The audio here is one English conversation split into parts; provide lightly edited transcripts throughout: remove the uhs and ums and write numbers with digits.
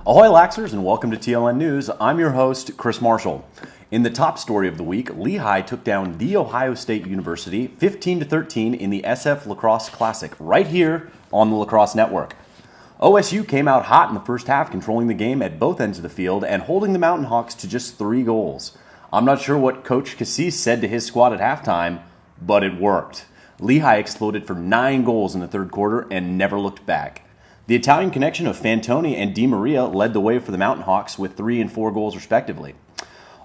Ahoy Laxers and welcome to TLN News. I'm your host, Chris Marshall. In the top story of the week, Lehigh took down The Ohio State University 15-13 in the SF Lacrosse Classic right here on the Lacrosse Network. OSU came out hot in the first half, controlling the game at both ends of the field and holding the Mountain Hawks to just 3 goals. I'm not sure what Coach Cassis said to his squad at halftime, but it worked. Lehigh exploded for 9 goals in the third quarter and never looked back. The Italian connection of Fantoni and Di Maria led the way for the Mountain Hawks with 3 and 4 goals respectively.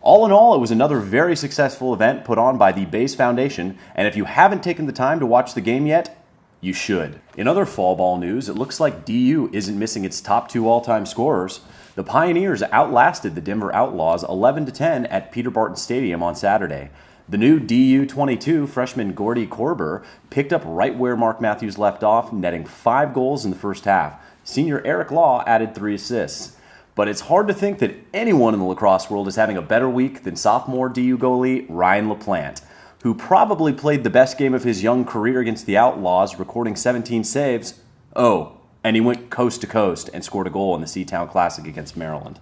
All in all, it was another very successful event put on by the Base Foundation, and if you haven't taken the time to watch the game yet, you should. In other fall ball news, it looks like DU isn't missing its top 2 all-time scorers. The Pioneers outlasted the Denver Outlaws 11-10 at Peter Barton Stadium on Saturday. The new DU-22 freshman Gordy Korber picked up right where Mark Matthews left off, netting 5 goals in the first half. Senior Eric Law added 3 assists. But it's hard to think that anyone in the lacrosse world is having a better week than sophomore DU goalie Ryan LaPlante, who probably played the best game of his young career against the Outlaws, recording 17 saves. Oh, and he went coast to coast and scored a goal in the Seatown Classic against Maryland.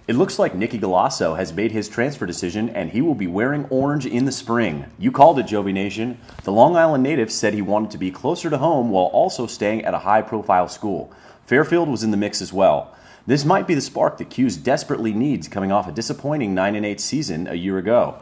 It looks like Nicky Galasso has made his transfer decision and he will be wearing orange in the spring. You called it, Jovi Nation. The Long Island native said he wanted to be closer to home while also staying at a high-profile school. Fairfield was in the mix as well. This might be the spark that 'Cuse desperately needs coming off a disappointing 9-8 season a year ago.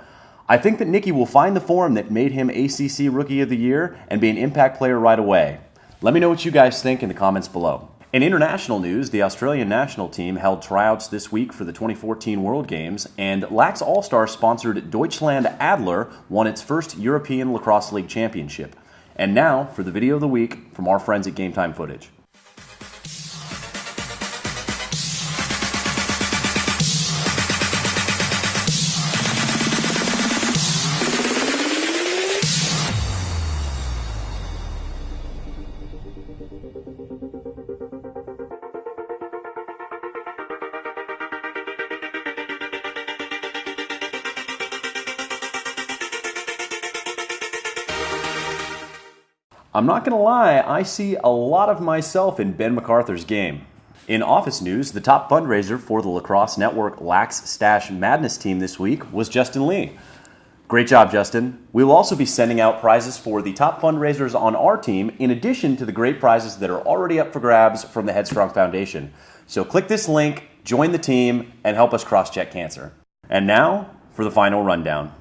I think that Nicky will find the form that made him ACC Rookie of the Year and be an impact player right away. Let me know what you guys think in the comments below. In international news, the Australian national team held tryouts this week for the 2014 World Games, and Lax All-Star-sponsored Deutschland Adler won its first European Lacrosse League Championship. And now for the video of the week from our friends at Game Time Footage. I'm not going to lie, I see a lot of myself in Ben MacArthur's game. In office news, the top fundraiser for the Lacrosse Network Lax Stash Madness team this week was Justin Lee. Great job, Justin. We will also be sending out prizes for the top fundraisers on our team, in addition to the great prizes that are already up for grabs from the Headstrong Foundation. So click this link, join the team, and help us cross-check cancer. And now for the final rundown.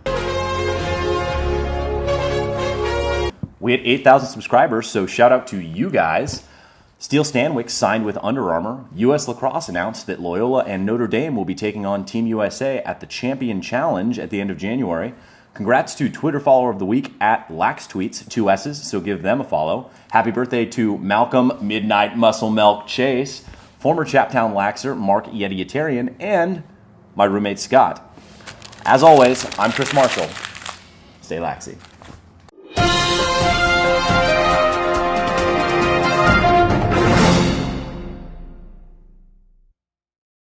We had 8,000 subscribers, so shout out to you guys. Steele Stanwyck signed with Under Armour. U.S. Lacrosse announced that Loyola and Notre Dame will be taking on Team USA at the Champion Challenge at the end of January. Congrats to Twitter follower of the week at LaxTweets, 2 S's, so give them a follow. Happy birthday to Malcolm Midnight Muscle Milk Chase, former Chaptown Laxer Mark Yetiatarian, and my roommate Scott. As always, I'm Chris Marshall. Stay laxy.